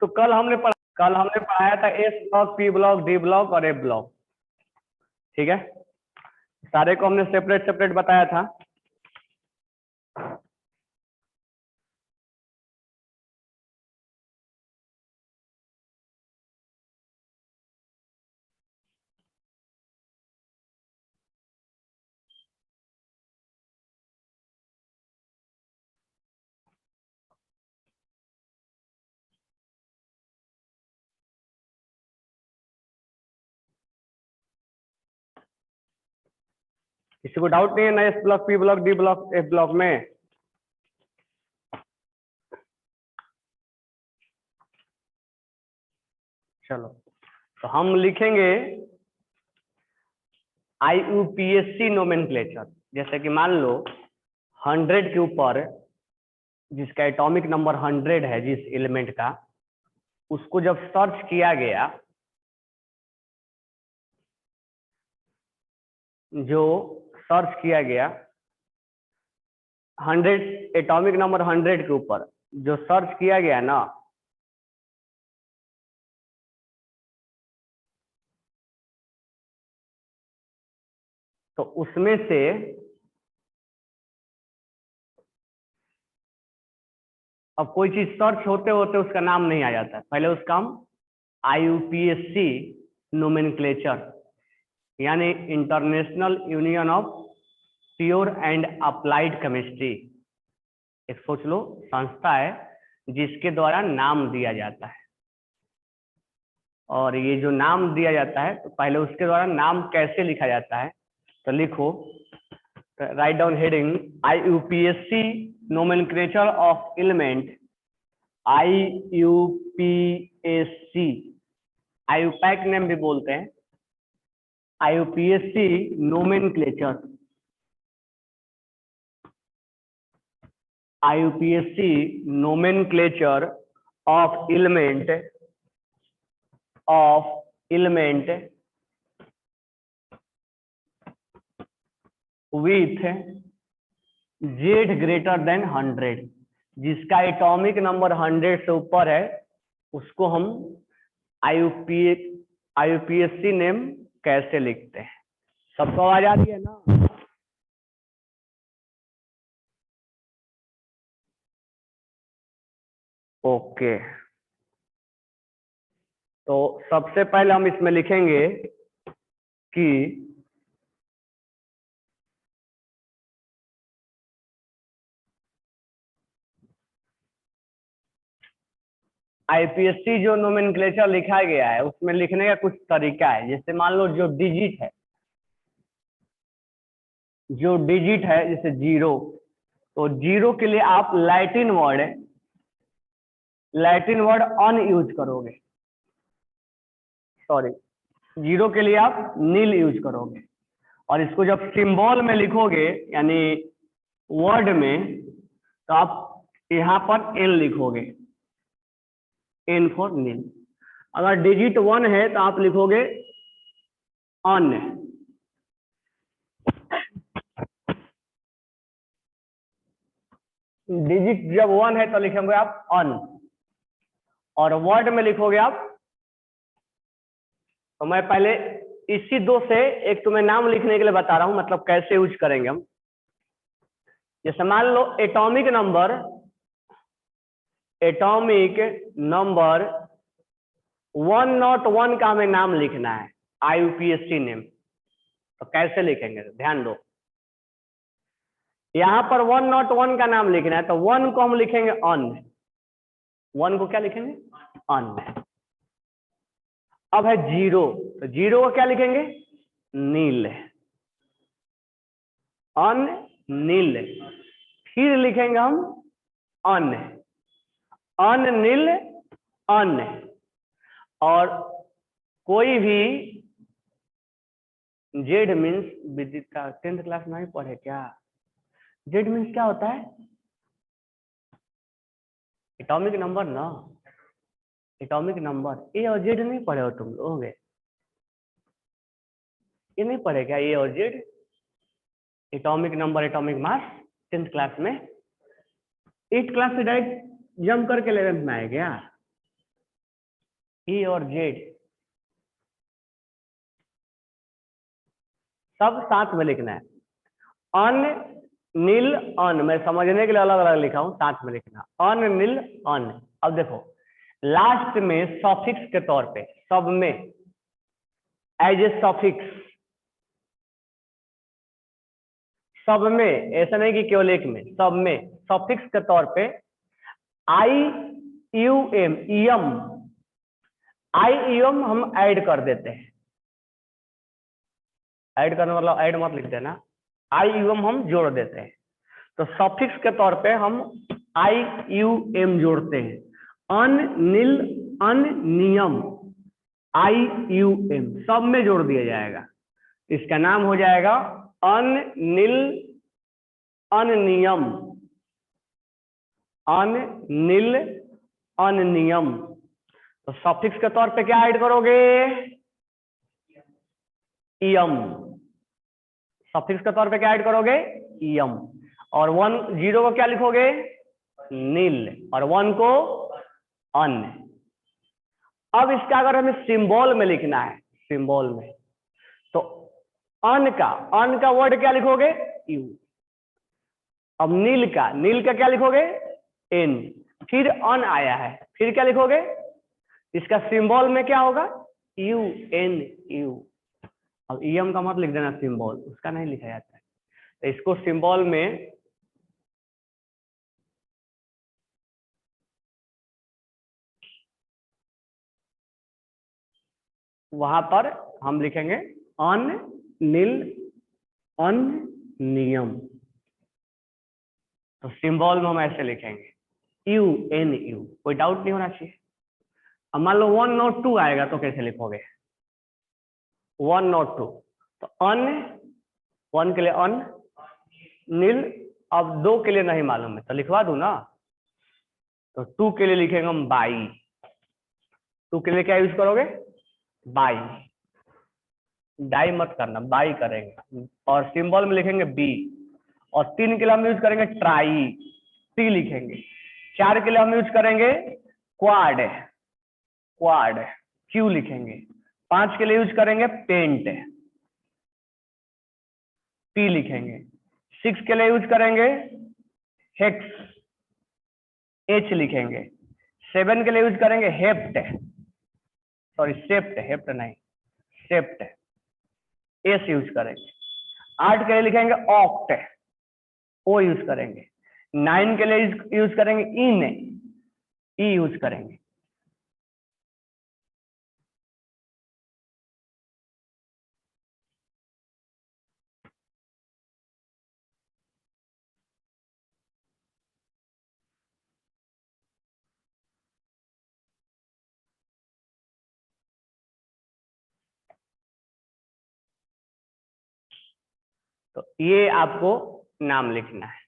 तो कल हमने पढ़ाया था S block, P block, D block और एफ ब्लॉक। ठीक है, सारे को हमने सेपरेट सेपरेट बताया था। किसी को डाउट नहीं है ना S block, P block, D block, F block में? चलो, तो हम लिखेंगे IUPAC नोमेनक्लेचर। जैसे कि मान लो 100 के ऊपर जिसका एटॉमिक नंबर 100 है, जिस एलिमेंट का, उसको जब सर्च किया गया, जो सर्च किया गया 100 एटॉमिक नंबर 100 के ऊपर जो सर्च किया गया ना, तो उसमें से अब कोई चीज सर्च होते होते उसका नाम नहीं आ जाता है, पहले उसका हम IUPAC नोमेनक्लेचर यानी international union of pure and applied chemistry, एक सोच लो संस्था है जिसके द्वारा नाम दिया जाता है। और ये जो नाम दिया जाता है, तो पहले उसके द्वारा नाम कैसे लिखा जाता है, तो लिखो, write down heading IUPAC nomenclature of element, IUPAC, IUPAC name भी बोलते हैं, IUPAC nomenclature, IUPAC nomenclature of element with Z greater than 100, जिसका एटॉमिक नंबर 100 से ऊपर है उसको हम IUPAC नेम कैसे लिखते हैं। सबको आवाज आ रही है ना? ओके, तो सबसे पहले हम इसमें लिखेंगे कि IUPAC जो नोमेनक्लेचर लिखा गया है उसमें लिखने का कुछ तरीका है। जैसे मान लो जो डिजिट है जैसे 0, तो 0 के लिए आप लैटिन वर्ड अन यूज करोगे, सॉरी 0 के लिए आप नील यूज करोगे। और इसको जब सिंबल में लिखोगे यानी वर्ड में, तो आप यहाँ पर N लिखोगे, N फॉर नील। अगर डिजिट 1 है तो आप लिखोगे अन, डिजिट जब 1 है तो लिखेंगे आप अन, और वर्ड में लिखोगे आप। तो मैं पहले इसी दो से एक तुम्हें नाम लिखने के लिए बता रहा हूं, मतलब कैसे यूज करेंगे हम। जैसे मान लो एटॉमिक नंबर 101 का हमें नाम लिखना है, IUPAC नेम। तो कैसे लिखेंगे, ध्यान दो, यहां पर 101 का नाम लिखना है, तो 1 को हम लिखेंगे अन, 1 को क्या लिखेंगे, अन। अब है 0, तो 0 को क्या लिखेंगे, नील, अन नील। फिर लिखेंगे हम अन, अन नील अन। और कोई भी जेड मीन्स, विदित का 10th क्लास में ही पढ़े क्या? जेड मीन्स क्या होता है, एटॉमिक नंबर ना, एटॉमिक नंबर। ए और जेड नहीं पढ़े हो तुम लोग? ये नहीं पढ़े क्या, ए और Z? Atomic number, atomic mass 10th class में। 8th क्लास से डायरेक्ट जंप करके 11th में आए क्या? ई और जेड सब साथ में लिखना है। अन नील अन, मैं समझने के लिए अलग अलग लिखा हूं, साथ में लिखना अन नील अन। अब देखो लास्ट में सॉफिक्स के तौर पे, सब में एज ए सॉफिक्स, सब में, ऐसा नहीं कि केवल एक में, सब में सॉफिक्स के तौर पे आई you M, EM, I EM हम ऐड कर देते हैं। ऐड करने मतलब ऐड मत लिख देना, आई यूएम हम जोड़ देते हैं। तो सॉफिक्स के तौर पे हम आई यू एम जोड़ते हैं। अन नील अन नियम, आई यू एम सब में जोड़ दिया जाएगा, इसका नाम हो जाएगा अन नील अनियम, अन नील अनियम। तो सॉफिक्स के तौर पे क्या ऐड करोगे? इयम। सफिक्स के तौर पे क्या ऐड करोगे? इयम। और 1 0 को क्या लिखोगे? नील, और 1 को अन। अब इसका अगर हमें सिंबल में लिखना है, सिंबल में, तो अन का वर्ड क्या लिखोगे? यू। अब नील का क्या लिखोगे? एन। फिर अन आया है, फिर क्या लिखोगे? इसका सिंबल में क्या होगा? U N U. अब ईएम का मत लिख देना सिंबल, उसका नहीं लिखा जाता है। तो इसको सिंबल में वहां पर हम लिखेंगे अन नील अन नियम। तो सिंबल में हम ऐसे लिखेंगे यू एन यू, कोई डाउट नहीं होना चाहिए। अब मान लो 1 और 2 आएगा तो कैसे लिखोगे? 1 और 2, तो अन, 1 के लिए अन नील, अब 2 के लिए नहीं मालूम है तो लिखवा दूं ना। तो 2 के लिए लिखेंगे हम बाई। 2 के लिए क्या यूज करोगे? बाई। डाई मत करना, बाई करेंगे। और सिंबल में लिखेंगे बी। और 3 के लिए हम यूज करेंगे ट्राई, टी लिखेंगे। 4 के लिए हम यूज करेंगे क्वाड, क्वाड क्यू लिखेंगे। 5 के लिए यूज करेंगे पेंट, पी लिखेंगे। 6 के लिए यूज करेंगे हेक्स, एच लिखेंगे। 7 के लिए यूज करेंगे हेप्ट, सॉरी सेप्ट, हेप्ट नहीं सेप्ट, एस यूज करेंगे। 8 के लिए लिखेंगे ऑक्ट, ओ यूज करेंगे। 9 के लिए यूज करेंगे इन, ई यूज करेंगे। तो ये आपको नाम लिखना है।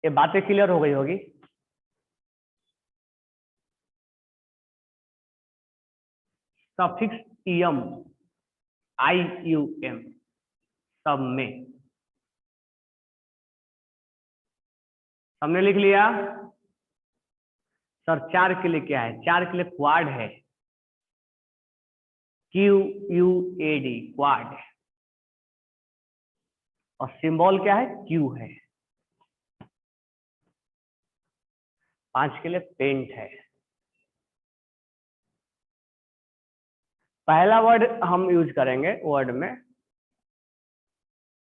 ये बातें क्लियर हो गई होगी? Suffix EM, I you M सब में, हमने लिख लिया। सर 4 के लिए क्या है? 4 के लिए क्वाड है, Q U A D, quad. और सिंबल क्या है? क्यू है। 5 के लिए पेंट है। पहला वर्ड हम यूज करेंगे वर्ड में,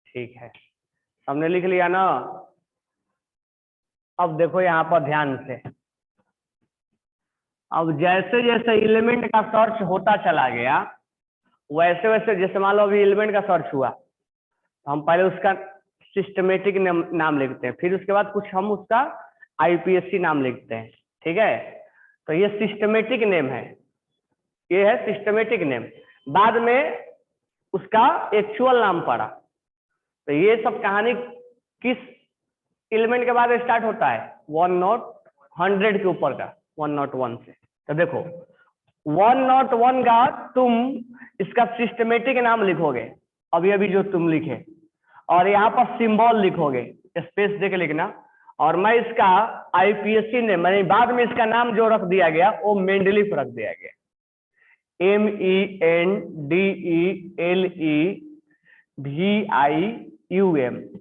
ठीक है, हमने लिख लिया ना। अब देखो यहां पर ध्यान से, अब जैसे जैसे एलिमेंट का सर्च होता चला गया, वैसे वैसे, जैसे मान लो अभी एलिमेंट का सर्च हुआ, तो हम पहले उसका सिस्टमेटिक नाम लिखते हैं, फिर उसके बाद कुछ हम उसका आईपीएससी नाम लिखते हैं, ठीक है। तो ये सिस्टमेटिक नेम है, ये है सिस्टमेटिक नेम। बाद में उसका एक्चुअल नाम पड़ा। तो ये सब कहानी किस एलिमेंट के बाद स्टार्ट होता है? 1 नॉट 100 के ऊपर का, 101 से। तो देखो 101 का तुम इसका सिस्टमेटिक नाम लिखोगे अभी अभी जो तुम लिखे, और यहाँ पर सिंबल लिखोगे, स्पेस देके लिखना। और मैं इसका आईपीएससी ने मैंने बाद में इसका नाम जो रख दिया गया वो मेंडलीफ रख दिया गया, MENDELEVIUM,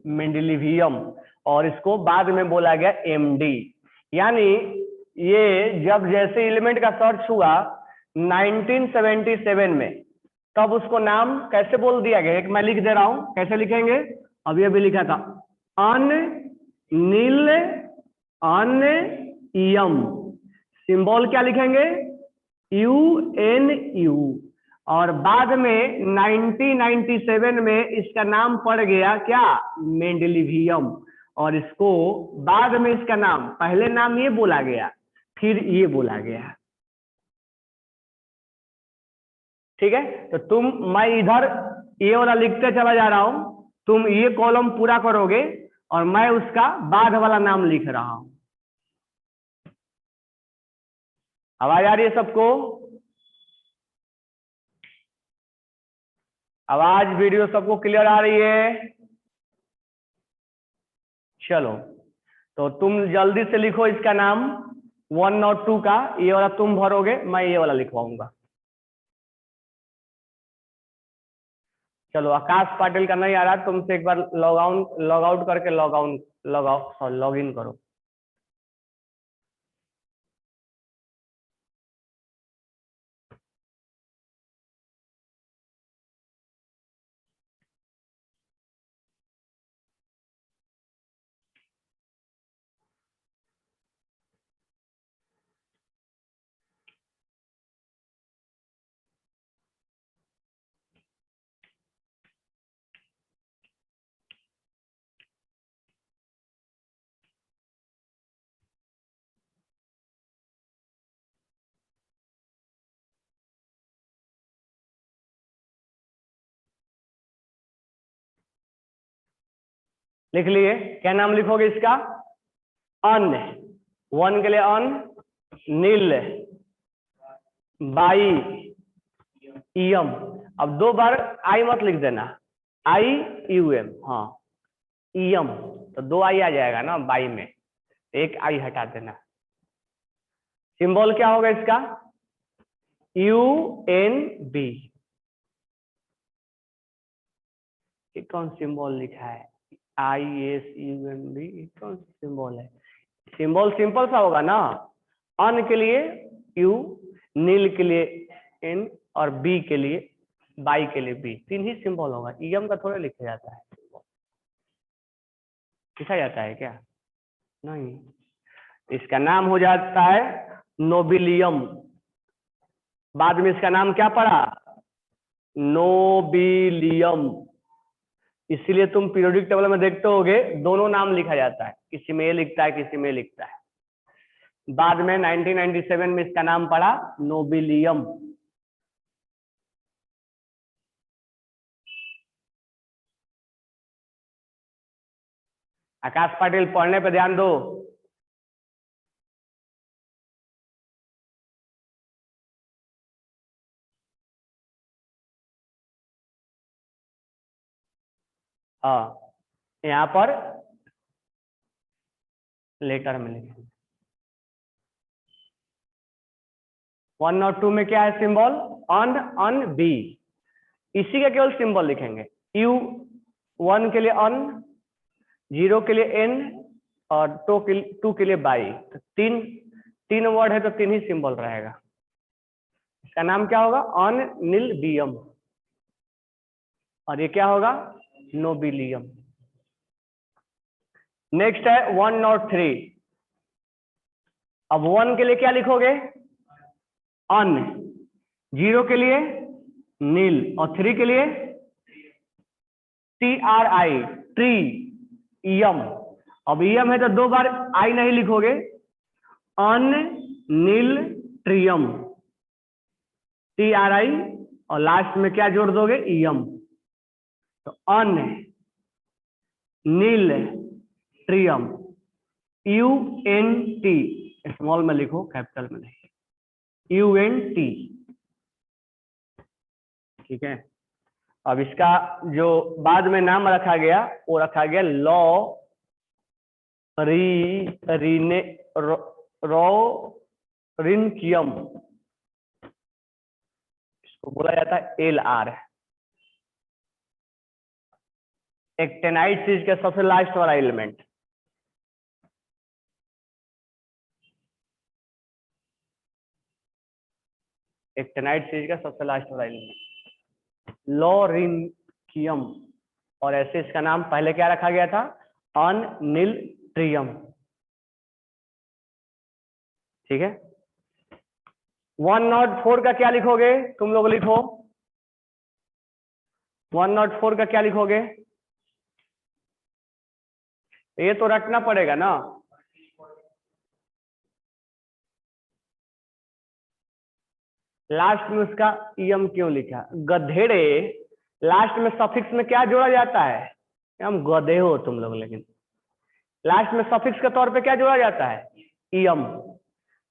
मेंडेलिवियम, और इसको बाद में बोला गया MD। यानी ये जब जैसे एलिमेंट का सर्च हुआ 1977 में, तब उसको नाम कैसे बोल दिया गया, एक मैं लिख दे रहा हूं, कैसे लिखेंगे, अभी अभी लिखा था, अनियम, सिंबल क्या लिखेंगे, UNU, और बाद में 1997 में इसका नाम पड़ गया क्या, मेंडेलिवियम, और इसको बाद में इसका नाम, पहले नाम ये बोला गया फिर ये बोला गया। ठीक है, तो तुम, मैं इधर ये वाला लिखते चला जा रहा हूं, तुम ये कॉलम पूरा करोगे और मैं उसका बाद वाला नाम लिख रहा हूं। आवाज आ रही है सबको, आवाज वीडियो सबको क्लियर आ रही है? चलो, तो तुम जल्दी से लिखो इसका नाम 1 और 2 का, ये वाला तुम भरोगे, मैं ये वाला लिखवाऊंगा। चलो, आकाश पाटिल का नहीं आ रहा, तुमसे एक बार लॉग आउट करके लॉग इन करो। लिख लिए? क्या नाम लिखोगे इसका? अन, 1 के लिए अन, नील, बाई, इयम। अब 2 बार आई मत लिख देना, IUM, हाँ, इयम, तो 2 आई आ जाएगा ना बाई में, एक आई हटा देना। सिंबल क्या होगा इसका? UNB। ये कौन सिंबल लिखा है? ISUMB, कौन सा सिंबल है? सिंबल सिंपल सा होगा ना, अन के लिए U, नील के लिए N, और बी के लिए, बाई के लिए B, 3 ही सिंबल होगा। ईएम का थोड़ा लिखा जाता है, लिखा जाता है क्या? नहीं, इसका नाम हो जाता है नोबिलियम। बाद में इसका नाम क्या पड़ा? नोबिलियम। इसीलिए तुम पीरियोडिक टेबल में देखते होगे दोनों नाम लिखा जाता है, किसी में ये लिखता है, किसी में लिखता है। बाद में 1997 में इसका नाम पड़ा नोबिलियम। आकाश पाटिल, पढ़ने पे ध्यान दो। हाँ, यहाँ पर लेटर में लिखेंगे। 1 और 2 में क्या है सिंबल? अन बी, इसी का केवल सिंबल लिखेंगे। U, 1 के लिए अन, 0 के लिए N, और 2 के लिए बाई। तो तीन वर्ड है तो 3 ही सिंबल रहेगा। इसका नाम क्या होगा? अनिलबियम, और ये क्या होगा? नोबिलियम। नेक्स्ट है 1 और 3। अब 1 के लिए क्या लिखोगे? अन, 0 के लिए नील, और 3 के लिए TRI, ट्री, इयम। अब इयम है तो 2 बार आई नहीं लिखोगे, अन नील ट्रियम, TRI, और लास्ट में क्या जोड़ दोगे? इयम। तो अन नील ट्रियम, UNT, स्मॉल में लिखो, कैपिटल में नहीं। UNT। ठीक है, अब इसका जो बाद में नाम रखा गया वो रखा गया लॉरिनकियम। इसको बोला जाता है LR। एक्टेनाइट सीरीज का सबसे लास्ट वाला एलिमेंट। एक्टेनाइट सीरीज का सबसे लास्ट वाला एलिमेंट लॉरिनकियम। और ऐसे इसका नाम पहले क्या रखा गया था? अनिलट्रियम। ठीक है, 104 का क्या लिखोगे तुम लोग? लिखो 104 का क्या लिखोगे? ये तो रटना पड़ेगा ना। लास्ट में उसका EM क्यों लिखा? गधेड़े, लास्ट में सफिक्स में क्या जोड़ा जाता है? हम गधे हो तुम लोग, लेकिन लास्ट में सफिक्स के तौर पे क्या जोड़ा जाता है? EM।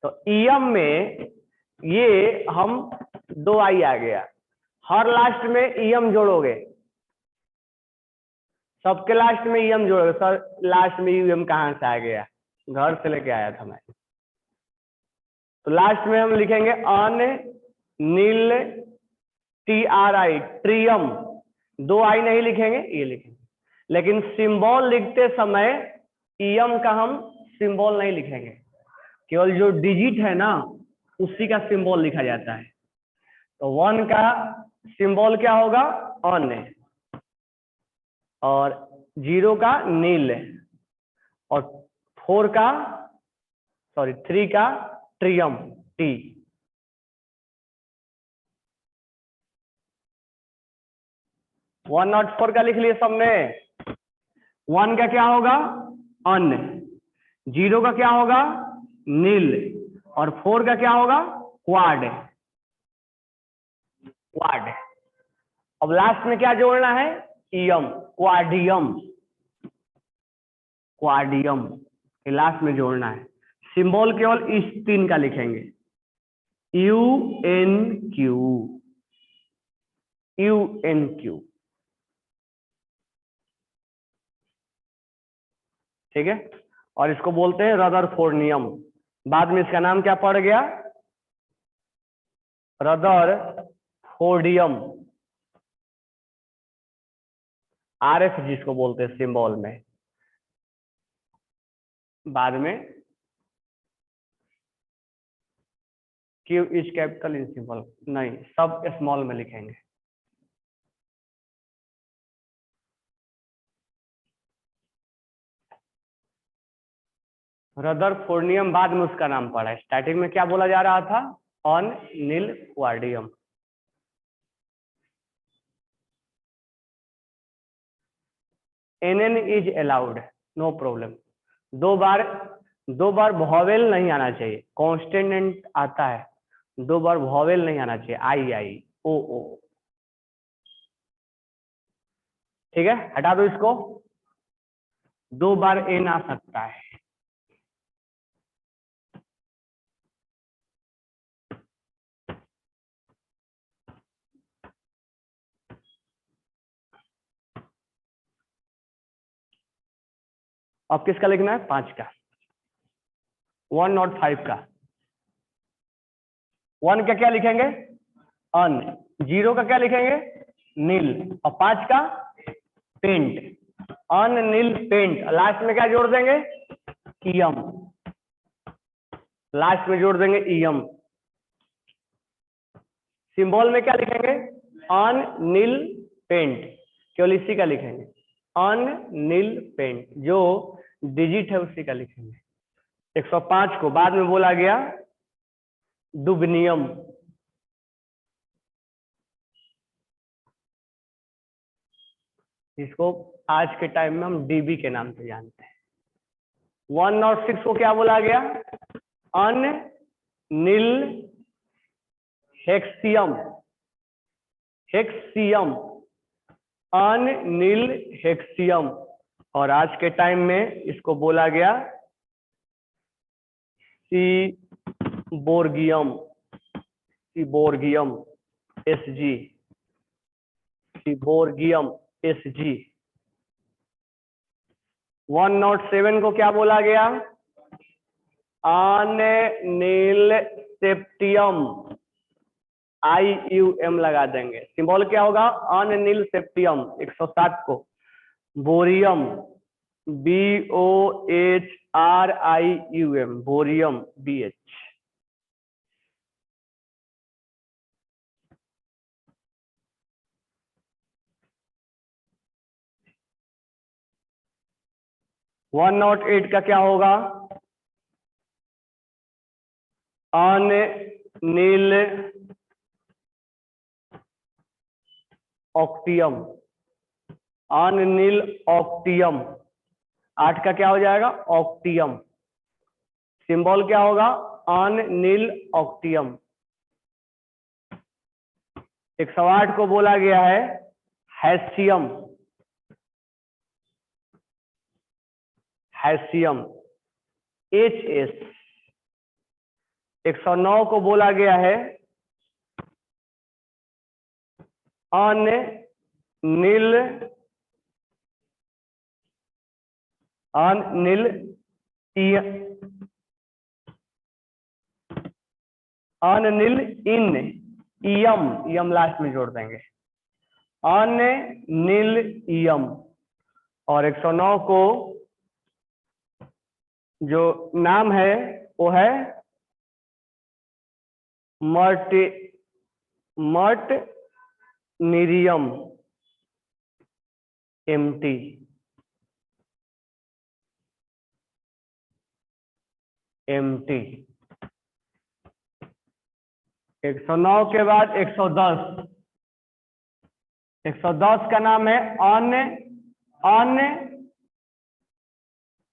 तो EM में ये हम 2 आ गया, हर लास्ट में EM जोड़ोगे, सबके लास्ट में EM जोड़ोगे। सर लास्ट में UM कहाँ से आ गया? घर से लेके आया था मैं। तो लास्ट में हम लिखेंगे अनिल TRI, ट्रियम। 2 नहीं लिखेंगे, ये लिखेंगे। लेकिन सिंबल लिखते समय EM का हम सिंबल नहीं लिखेंगे, केवल जो डिजिट है ना उसी का सिंबल लिखा जाता है। तो 1 का सिंबल क्या होगा? अन, और 0 का नील, और 3 का ट्रियम, T। 104 का लिख लिए सबने। 1 का क्या होगा? अन, 0 का क्या होगा? नील, और 4 का क्या होगा? क्वाड। अब लास्ट में क्या जोड़ना है? EM, क्वाडियम लास्ट में जोड़ना है। सिंबल केवल इस 3 का लिखेंगे, UNQ। ठीक है, और इसको बोलते हैं रदरफोर्ड। बाद में इसका नाम क्या पड़ गया? रदरफोर्डियम। RF जिसको बोलते हैं सिंबल में। बाद में Q is capital in symbol नहीं, सब स्मॉल में लिखेंगे। रदरफोर्डियम बाद में उसका नाम पड़ा है। स्टार्टिंग में क्या बोला जा रहा था? Unnilquadium. NN is allowed, no problem. 2 बार वॉवेल नहीं आना चाहिए, कॉन्स्टेंट आता है, 2 बार वॉवेल नहीं आना चाहिए, आई ओ। ठीक है, हटा दो इसको। 2 बार N आ सकता है। अब किसका लिखना है? 5 का, 105 का। 1 का क्या लिखेंगे? अन, 0 का क्या लिखेंगे? नील, और 5 का पेंट, अनिल पेंट। लास्ट में क्या जोड़ देंगे? EM। लास्ट में जोड़ देंगे EM। सिंबल में क्या लिखेंगे? अनिल पेंट, केवल इसी का लिखेंगे, अनिल पेंट। जो डिजिट है उसी का लिखेंगे। 105 को बाद में बोला गया दुबनियम। जिसको आज के टाइम में हम DB के नाम से जानते हैं। 106 को क्या बोला गया? अनिल हेक्सियम, अनिल हेक्सियम। और आज के टाइम में इसको बोला गया सीबोर्गियम। सीबोर्गियम Sg, सीबोर्गियम Sg। 107 को क्या बोला गया? अनिल सेप्टियम, IUM लगा देंगे। सिंबल क्या होगा? अनिल सेप्टियम। 107 को bohrium, BOHRIUM, bohrium BH। One not 8 का क्या होगा? अनिल ऑक्टियम, अनिल ऑक्टियम। 8 का क्या हो जाएगा? ऑक्टियम। सिंबल क्या होगा? अनिल ऑक्टियम। 108 को बोला गया है हैशियम, हैशियम HS। 109 को बोला गया है अनिल, अनिल अनिल इन इयम, इयम लास्ट में जोड़ देंगे, अनिल इयम। और 109 को जो नाम है वो है मर्टनिरियम MT। 109 के बाद 110, 110 का नाम है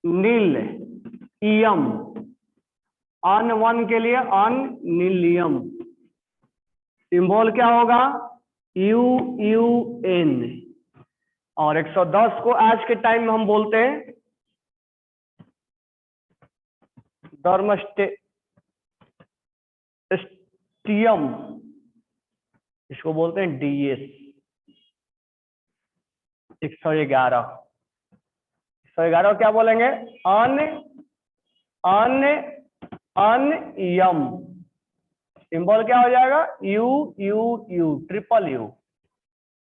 अनिल इयम, अन 1 के लिए अनिलियम। सिंबल क्या होगा? UUN। और 110 को आज के टाइम में हम बोलते हैं डर्मस्टेटियम, इसको बोलते हैं DS। 111 क्या बोलेंगे? अनियम। सिंबल क्या हो जाएगा? UUU, triple U।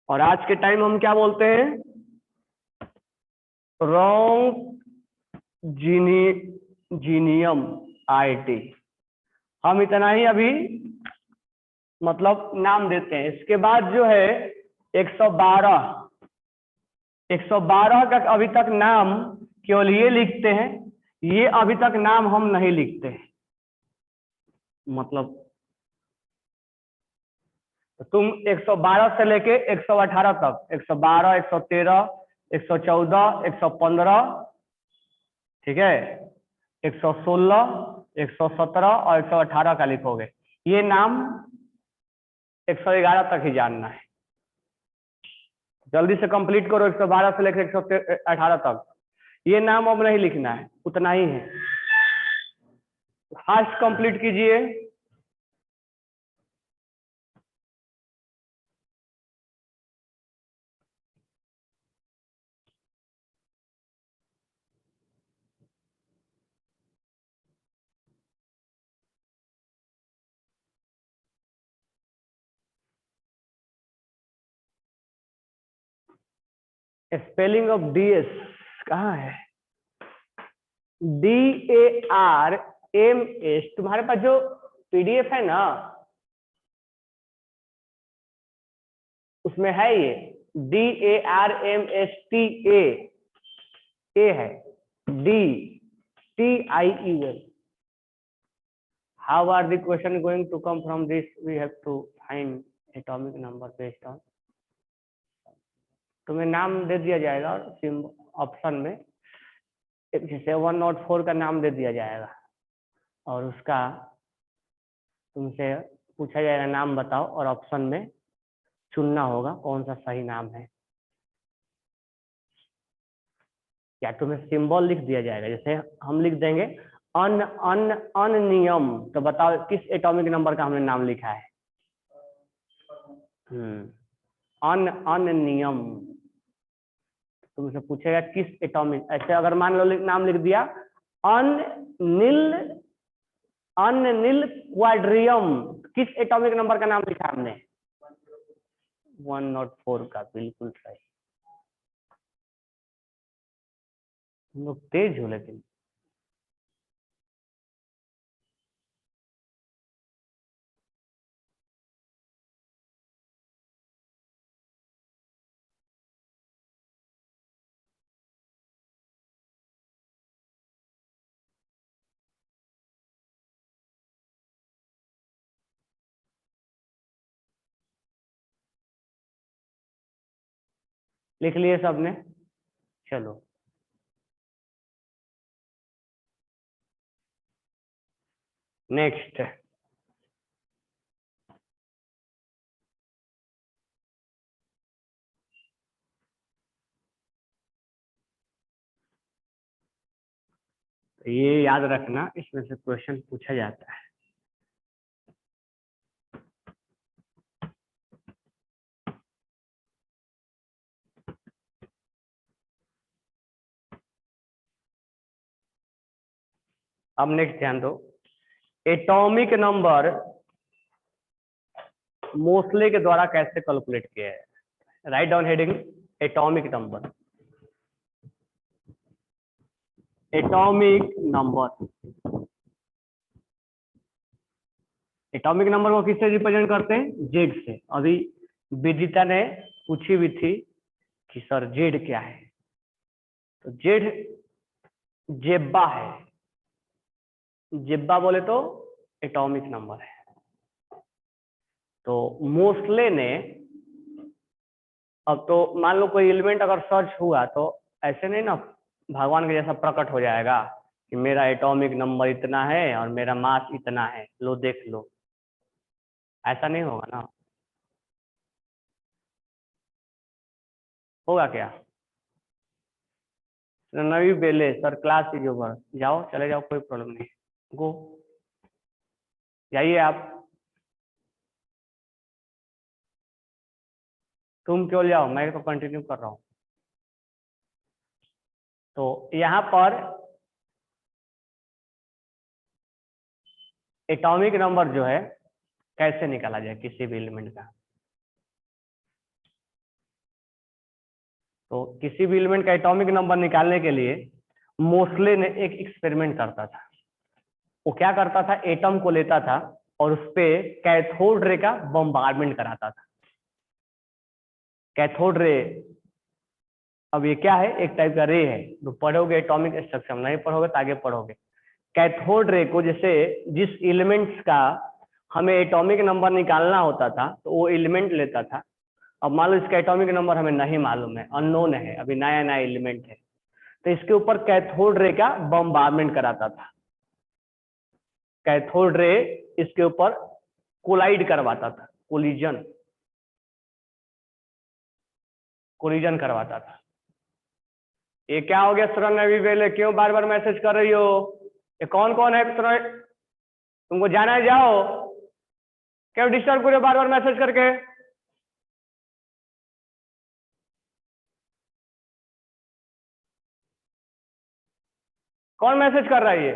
और आज के टाइम हम क्या बोलते हैं? रोंजीनियम IT। हम इतना ही अभी मतलब नाम देते हैं। इसके बाद जो है 112 का अभी तक नाम केवल ये लिखते हैं, ये अभी तक नाम हम नहीं लिखते हैं। मतलब तुम 112 से लेके 118 तक, 112, 113, 114, 115, ठीक है, 116, 117 और 118 का लिखोगे। ये नाम 111 तक ही जानना है। जल्दी से कंप्लीट करो 112 से लेकर 118 तक। ये नाम अब नहीं लिखना है, उतना ही है। फास्ट कंप्लीट कीजिए। स्पेलिंग ऑफ DS कहाँ है? DARMS। तुम्हारे पास जो PDF है ना, उसमें है ये DARMSTA, A है DTIEL। How are the question going to come from this? We have to find atomic number based on। तुम्हें नाम दे दिया जाएगा ऑप्शन में, जैसे 104 का नाम दे दिया जाएगा और उसका तुमसे पूछा जाएगा नाम बताओ, और ऑप्शन में चुनना होगा कौन सा सही नाम है। या तुम्हें सिंबल लिख दिया जाएगा, जैसे हम लिख देंगे अनियम, तो बताओ किस एटॉमिक नंबर का हमने नाम लिखा है। अनियम, तुमसे पूछेगा किस एटॉमिक, ऐसे अगर मान लो नाम लिख दिया अनिल, अनिल क्वाड्रियम, किस एटॉमिक नंबर का नाम लिखा हमने? 104 का, बिल्कुल सही। तुम लोग तेज हो लेकिन। लिख लिए सबने? चलो नेक्स्ट। ये याद रखना, इसमें से क्वेश्चन पूछा जाता है। अब नेक्स्ट ध्यान दो, एटॉमिक नंबर मोस्ले के द्वारा कैसे कैलकुलेट किया है? Write down heading atomic number. Atomic number, atomic number को किससे रिप्रेजेंट करते हैं? जेड से। अभी विदिता ने पूछी हुई थी कि सर जेड क्या है, तो जेड जेब्बा है। जेब्बा बोले तो एटॉमिक नंबर है। तो मोस्ले ने, अब तो मान लो कोई एलिमेंट अगर सर्च हुआ तो ऐसे नहीं ना भगवान के जैसा प्रकट हो जाएगा कि मेरा एटॉमिक नंबर इतना है और मेरा मास इतना है, लो देख लो, ऐसा नहीं होगा ना। होगा क्या? नवी बेले सर क्लास इज ओवर, जाओ चले जाओ, कोई प्रॉब्लम नहीं, गो जाइए आप। तुम क्यों जाओ, मैं तो कंटिन्यू कर रहा हूँ। तो यहाँ पर एटॉमिक नंबर जो है कैसे निकाला जाए किसी भी एलिमेंट का? तो किसी भी एलिमेंट का एटॉमिक नंबर निकालने के लिए मोस्ले ने एक एक्सपेरिमेंट करता था। वो क्या करता था, एटम को लेता था और उस पे कैथोड रे का बम्बार्डमेंट कराता था। कैथोड रे, अब ये क्या है? एक टाइप का रे है, तो पढ़ोगे एटॉमिक स्ट्रक्चर, नहीं पढ़ोगे तो आगे पढ़ोगे। कैथोड रे को, जैसे जिस एलिमेंट्स का हमें एटॉमिक नंबर निकालना होता था तो वो एलिमेंट लेता था। अब मान लो इसका एटॉमिक नंबर हमें नहीं मालूम है, अननोन है, अभी नया नया एलिमेंट है, तो इसके ऊपर कैथोड रे का बम्बार्डमेंट कराता था। कैथोड रे इसके ऊपर कोलाइड करवाता था, कोलिजन, कोलिजन करवाता था। ये क्या हो गया सुरन अभी पहले, क्यों बार बार मैसेज कर रही हो? ये कौन कौन है सुरन? तुमको जाना है जाओ, क्यों डिस्टर्ब करो बार बार मैसेज करके? कौन मैसेज कर रहा है ये?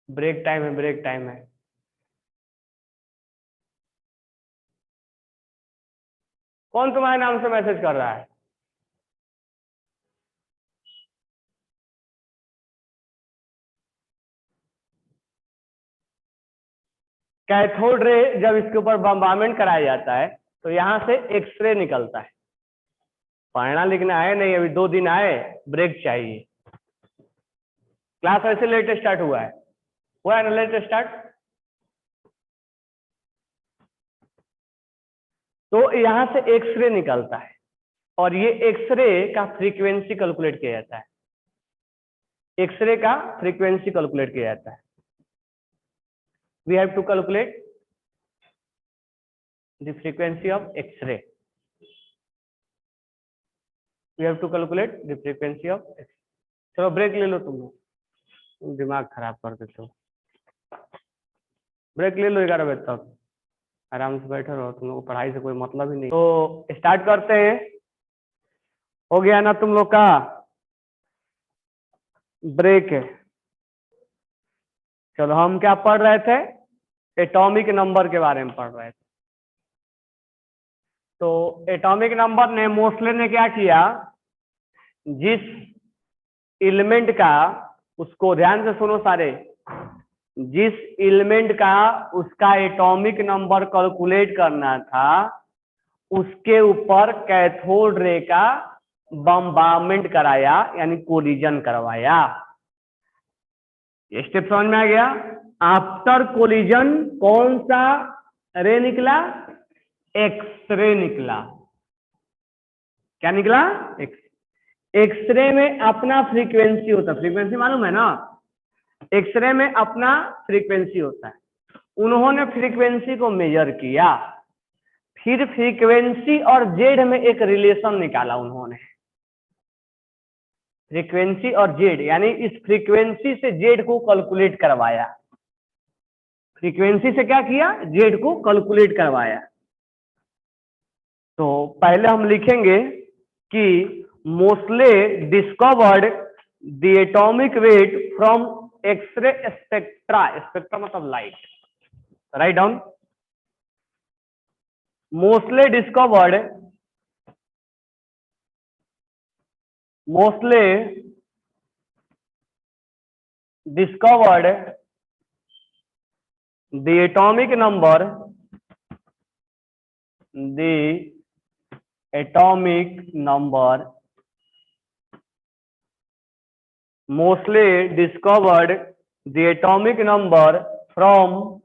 ब्रेक टाइम है, ब्रेक टाइम है। कौन तुम्हारे नाम से मैसेज कर रहा है? कैथोड रे जब इसके ऊपर बम्बार्डमेंट कराया जाता है तो यहां से एक्सरे निकलता है। पढ़ना लिखना है नहीं, अभी 2 दिन आए, ब्रेक चाहिए। क्लास ऐसे लेट स्टार्ट हुआ है ना लेट स्टार्ट। तो यहां से एक्सरे निकलता है और ये एक्सरे का फ्रीक्वेंसी कैलकुलेट किया जाता है। एक्सरे का फ्रीक्वेंसी कैलकुलेट किया जाता है। We have to calculate the frequency of X ray. We have to calculate the frequency of X ray. चलो ब्रेक ले लो, तुम लोग दिमाग खराब कर देते हो। ब्रेक ले लो 11 बजे तक, आराम से बैठे रहो, तुम लोग को पढ़ाई से कोई मतलब ही नहीं। तो स्टार्ट करते हैं। हो गया ना तुम लोग का ब्रेक? चलो हम क्या पढ़ रहे थे? एटॉमिक नंबर के बारे में पढ़ रहे थे। तो एटॉमिक नंबर ने मोस्ले ने क्या किया, जिस एलिमेंट का, उसको ध्यान से सुनो सारे, जिस एलिमेंट का उसका एटॉमिक नंबर कैलकुलेट करना था, उसके ऊपर कैथोड रे का बम्बार्मेंट कराया, यानी कोलिजन करवाया। ये स्टेप समझ में आ गया? आफ्टर कोलिजन कौन सा रे निकला? एक्सरे निकला। क्या निकला? एक्सरे में अपना फ्रीक्वेंसी होता है, फ्रीक्वेंसी मालूम है ना? एक्सरे में अपना फ्रीक्वेंसी होता है। उन्होंने फ्रीक्वेंसी को मेजर किया, फिर फ्रीक्वेंसी और जेड में एक रिलेशन निकाला उन्होंने। फ्रीक्वेंसी और जेड, यानी इस फ्रीक्वेंसी से जेड को कैलकुलेट करवाया। फ्रीक्वेंसी से क्या किया? जेड को कैलकुलेट करवाया। तो पहले हम लिखेंगे कि Moseley discovered the atomic weight from x ray spectra. Spectra मतलब light. Right down. Moseley discovered the atomic number mostly discovered the atomic number from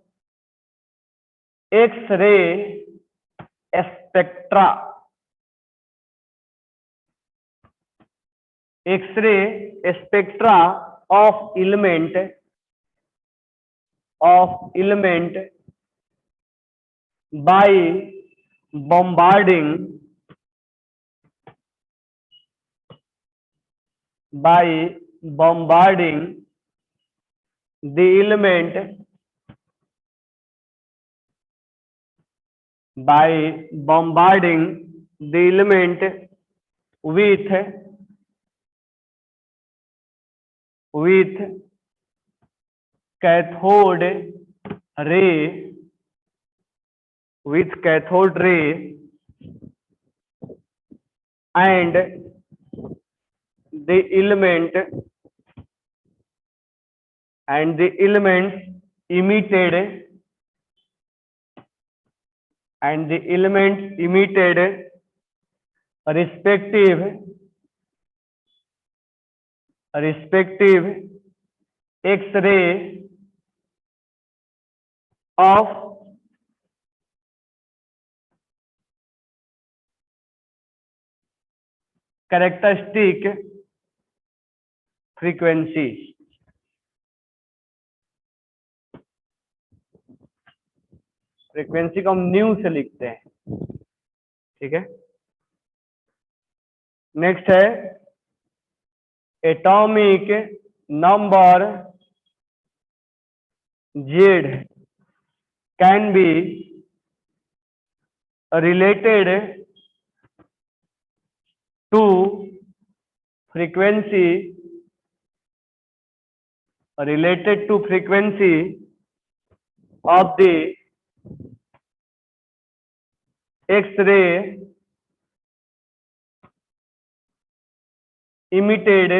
X-ray spectra. X-ray spectra of element by bombarding the element with cathode ray and the elements emitted respective X-ray of characteristic frequency। Frequency को हम new से लिखते हैं, ठीक है। Next है atomic number Z can be related to frequency of the X-ray emitted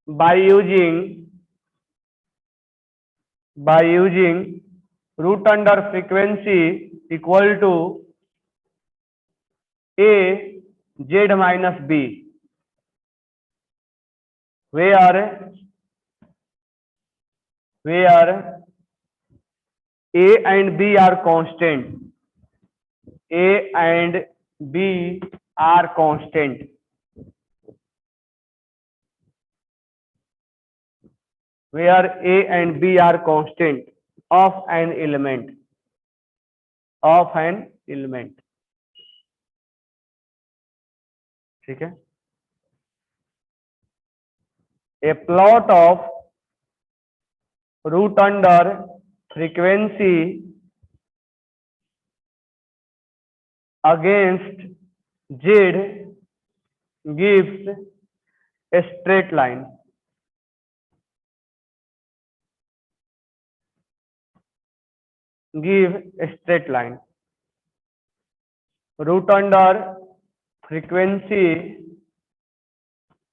by using root under frequency equal to a z minus b, where a and b are constant. A and b are constant. Where a and b are constant of an element. ठीक है। A plot of root under frequency against Z gives a straight line. Give a straight line. Root under frequency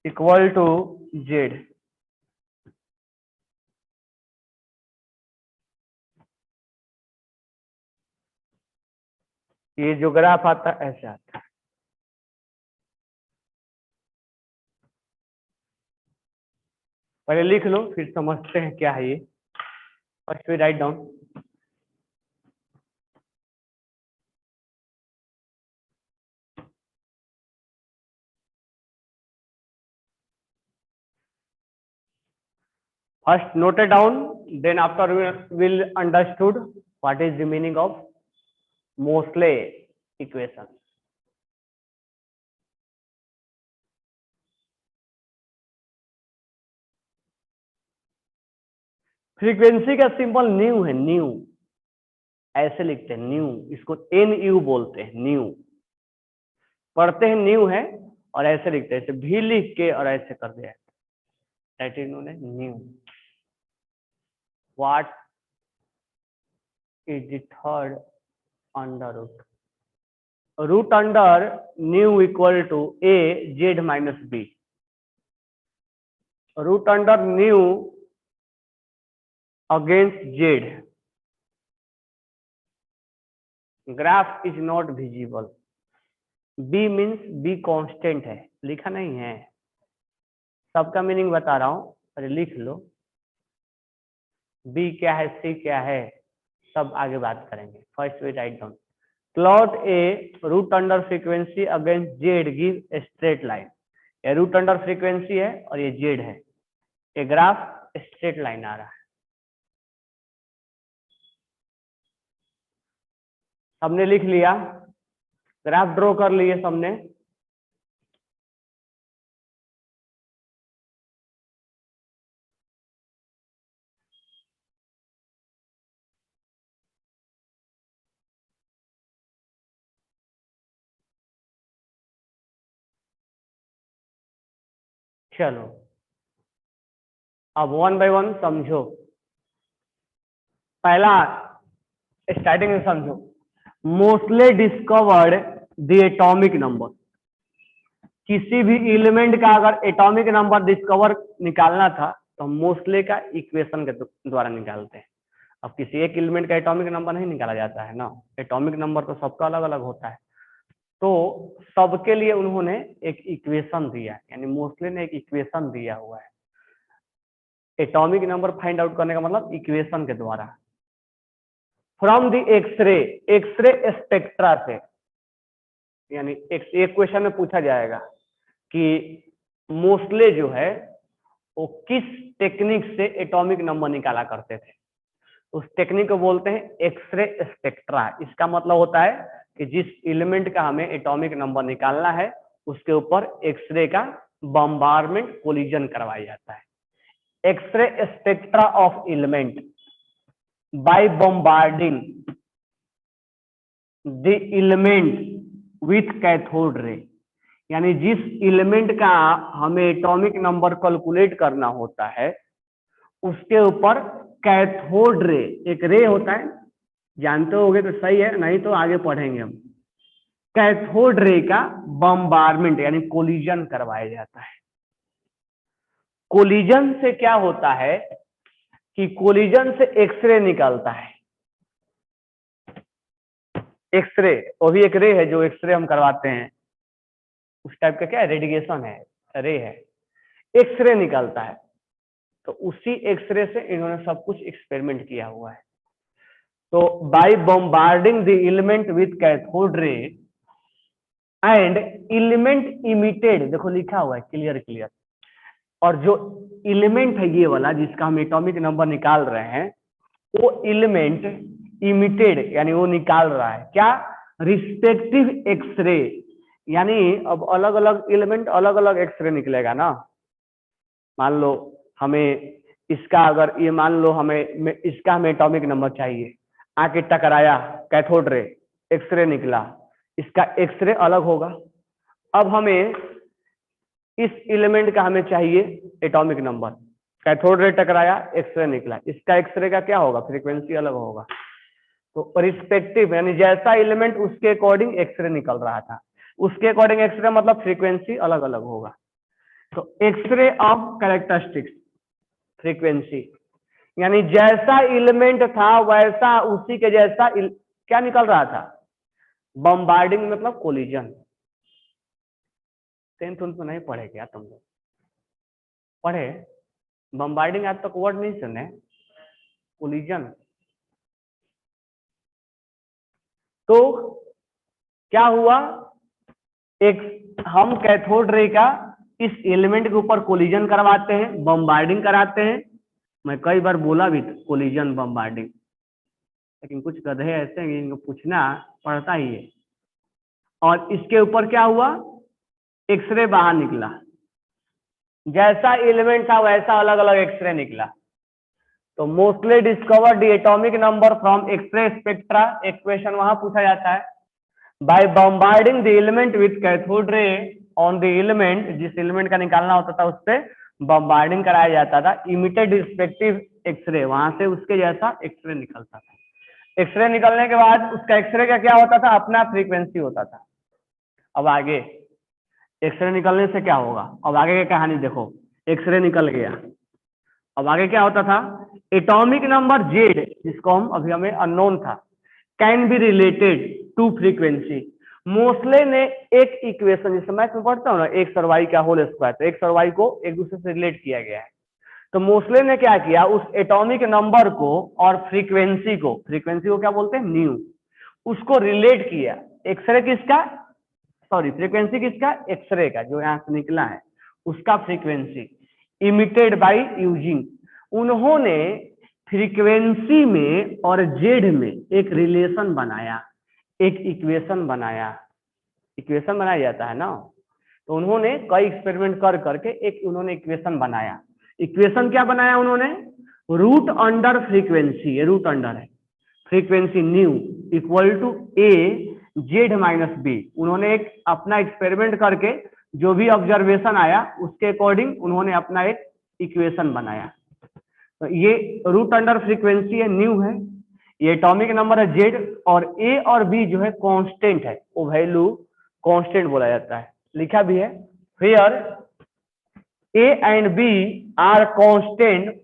equal to Z. ये जो graph आता है ऐसे आता है। पहले लिख लो फिर समझते हैं क्या है ये। First we write down. First note it down, then after we will understood what is the meaning of Mosley equation. Frequency का सिंबल न्यू है, न्यू ऐसे लिखते हैं, न्यू, इसको एन यू बोलते हैं, न्यू पढ़ते हैं न्यू है और ऐसे लिखते हैं, ऐसे भी लिख के और ऐसे कर दिया that is known as nu. What is the third under root? Root under nu equal to A Z minus B. Root under nu against Z, graph is not visible. B means B constant है, लिखा नहीं है, सबका meaning बता रहा हूं, अरे लिख लो। बी क्या है, सी क्या है, सब आगे बात करेंगे। First we write down. Plot A root under frequency against Z give A straight line. ये रूट अंडर फ्रीक्वेंसी है और ये जेड है, ये ग्राफ स्ट्रेट लाइन आ रहा है। सबने लिख लिया, ग्राफ ड्रॉ कर लिए सबने। चलो अब वन बाय वन समझो। पहला स्टार्टिंग में समझो, mostly discovered the atomic number. किसी भी एलिमेंट का अगर एटॉमिक नंबर डिस्कवर निकालना था तो हम मोस्टली का इक्वेशन के द्वारा निकालते हैं। अब किसी एक एलिमेंट का एटॉमिक नंबर नहीं निकाला जाता है ना, एटॉमिक नंबर तो सबका अलग अलग होता है, तो सबके लिए उन्होंने एक इक्वेशन दिया, यानी मोस्टली ने एक इक्वेशन दिया हुआ है। एटॉमिक नंबर फाइंड आउट करने का मतलब इक्वेशन के द्वारा। From the X ray, X ray spectra से, यानी एक क्वेश्चन में पूछा जाएगा कि मोस्टली जो है वो किस टेक्निक से एटॉमिक नंबर निकाला करते थे, उस टेक्निक को बोलते हैं एक्सरे स्पेक्ट्रा। इसका मतलब होता है कि जिस एलिमेंट का हमें एटॉमिक नंबर निकालना है उसके ऊपर एक्सरे का बम्बारमेंट कोलिजन करवाया जाता है। X ray spectra of element by bombarding the element with cathode ray, यानी जिस एलिमेंट का हमें एटॉमिक नंबर कैलकुलेट करना होता है उसके ऊपर कैथोड रे, एक रे होता है, जानते होगे तो सही है, नहीं तो आगे पढ़ेंगे हम। कैथोड रे का बम्बारमेंट यानी कोलिजन करवाया जाता है। कोलिजन से क्या होता है कि कोलिजन से एक्सरे निकलता है। एक्सरे वो भी एक रे है, जो एक्सरे हम करवाते हैं उस टाइप का क्या है, रेडिएशन है, रे है, एक्सरे निकलता है। तो उसी एक्सरे से इन्होंने सब कुछ एक्सपेरिमेंट किया हुआ है। तो by bombarding the element with cathode ray and element emitted, देखो लिखा हुआ है क्लियर क्लियर, और जो एलिमेंट है ये वाला जिसका हम एटॉमिक नंबर निकाल रहे हैं, वो एलिमेंट इमिटेड यानी वो निकाल रहा है क्या, रिस्पेक्टिव एक्सरे, यानी अब अलग अलग एलिमेंट अलग अलग एक्सरे निकलेगा ना। मान लो हमें इसका अगर ये मान लो इसका हमें एटॉमिक नंबर चाहिए, आके टकराया कैथोड रे, एक्सरे निकला, इसका एक्सरे अलग होगा। अब हमें इस एलिमेंट का हमें चाहिए एटॉमिक नंबर, कैथोड रे टकराया, एक्सरे निकला, इसका एक्सरे का क्या होगा, फ्रीक्वेंसी अलग होगा। तो रिस्पेक्टिव यानी जैसा एलिमेंट उसके अकॉर्डिंग एक्सरे निकल रहा था, उसके अकॉर्डिंग एक्सरे मतलब फ्रीक्वेंसी अलग अलग होगा। तो एक्सरे ऑफ कैरेक्टरिस्टिक्स फ्रीक्वेंसी यानी जैसा एलिमेंट था वैसा उसी के जैसा क्या निकल रहा था, बम्बार्डिंग मतलब कोलिजन। टेंथ में नहीं पढ़े क्या तुम लोग, पढ़े? बम्बार्डिंग आज तक वर्ड नहीं सुने, कोलिजन। तो क्या हुआ, एक हम कैथोड रे का इस एलिमेंट के ऊपर कोलिजन करवाते हैं, बम्बार्डिंग कराते हैं। मैं कई बार बोला भी कोलिजन बम्बार्डिंग, लेकिन कुछ गधे ऐसे हैं इनको पूछना पड़ता ही है। और इसके ऊपर क्या हुआ, एक्सरे बाहर निकला, जैसा एलिमेंट था वैसा अलग अलग एक्सरे निकला। तो mostly discovered the atomic number from x ray spectra, equation वहां पूछा जाता है। By bombarding the element with cathode ray on the element, जिस एलिमेंट का निकालना होता था उस पर बम्बार्डिंग कराया जाता था, इमिटेड रिस्पेक्टिव एक्सरे, वहां से उसके जैसा एक्सरे निकलता था। एक्सरे निकलने के बाद उसका एक्सरे का क्या होता था, अपना फ्रीक्वेंसी होता था। अब आगे एक्सरे निकलने से क्या होगा, अब आगे की कहानी देखो। एक्सरे निकल गया, अब आगे क्या होता था, एटॉमिक नंबर जेड, जिसको हम अभी हमें अननोन था, can be related to frequency. Moseley ने एक इक्वेशन, जिस मैथ में पढ़ता हूँ ना, एक सर वाई का होल स्क्वायर, तो एक सर वाई को एक दूसरे से रिलेट किया गया है। तो मोस्ले ने क्या किया, उस एटॉमिक नंबर को और फ्रीक्वेंसी को क्या बोलते हैं, न्यू, उसको रिलेट किया। एक्सरे किसका, सॉरी फ्रीक्वेंसी किसका, एक्सरे का, जो यहां से निकला है उसका फ्रीक्वेंसी, इमिटेड बाय यूजिंग। उन्होंने फ्रीक्वेंसी में और जेड में एक रिलेशन बनाया, एक इक्वेशन बनाया। इक्वेशन बनाया जाता है ना, तो उन्होंने कई एक्सपेरिमेंट कर करके एक उन्होंने इक्वेशन बनाया। इक्वेशन क्या बनाया उन्होंने, रूट अंडर फ्रीक्वेंसी, ये रूट अंडर है, frequency nu equal to A Z minus b. उन्होंने एक अपना एक्सपेरिमेंट करके जो भी ऑब्जर्वेशन आया उसके अकॉर्डिंग उन्होंने अपना एक इक्वेशन बनाया। तो ये रूट अंडर फ्रीक्वेंसी है, न्यू है, ये एटॉमिक नंबर है जेड, और ए और बी जो है कांस्टेंट है, वो वैल्यू कांस्टेंट बोला जाता है, लिखा भी है here a and b are constant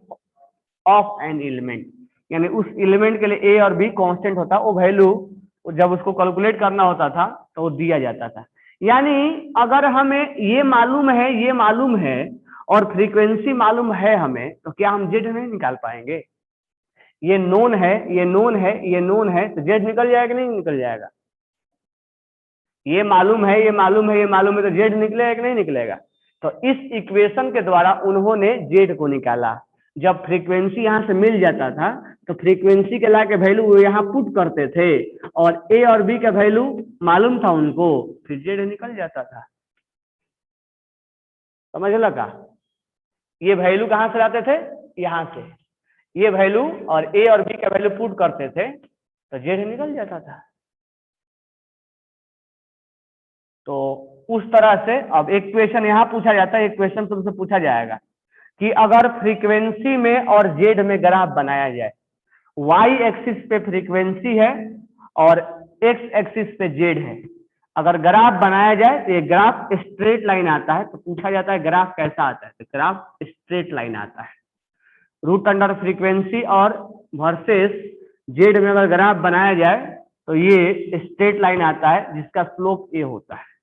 of an element. यानी उस एलिमेंट के लिए ए और बी कांस्टेंट होता, वो वैल्यू जब उसको कैलकुलेट करना होता था तो वो दिया जाता था। यानी अगर हमें ये मालूम है और फ्रीक्वेंसी मालूम है हमें, तो क्या हम जेड नहीं निकाल पाएंगे? ये नोन है, ये नोन है, ये नोन है, तो जेड निकल जाएगा नहीं निकल जाएगा? ये मालूम है, ये मालूम है, ये मालूम है, तो जेड निकलेगा कि नहीं निकलेगा? तो इस इक्वेशन के द्वारा उन्होंने जेड को निकाला। जब फ्रीक्वेंसी यहां से मिल जाता था तो फ्रीक्वेंसी के ला के वैल्यू वो यहाँ पुट करते थे, और ए और बी का वैल्यू मालूम था उनको, फिर जेड निकल जाता था। समझ लगा? ये वैल्यू कहां से लाते थे, यहां से, ये वैल्यू और ए और बी का वैल्यू पुट करते थे तो जेड निकल जाता था। तो उस तरह से अब एक क्वेश्चन यहां पूछा जाता है, एक क्वेश्चन तुमसे पूछा जाएगा कि अगर फ्रीक्वेंसी में और जेड में ग्राफ बनाया जाए, वाई एक्सिस पे फ्रीक्वेंसी है और एक्स एक्सिस पे जेड है, अगर ग्राफ बनाया जाए तो ये ग्राफ स्ट्रेट लाइन आता है। तो पूछा जाता है ग्राफ कैसा आता है, तो ग्राफ स्ट्रेट लाइन आता है। रूट अंडर फ्रीक्वेंसी और वर्सेस जेड में अगर ग्राफ बनाया जाए तो ये स्ट्रेट लाइन आता है जिसका स्लोप ए होता है।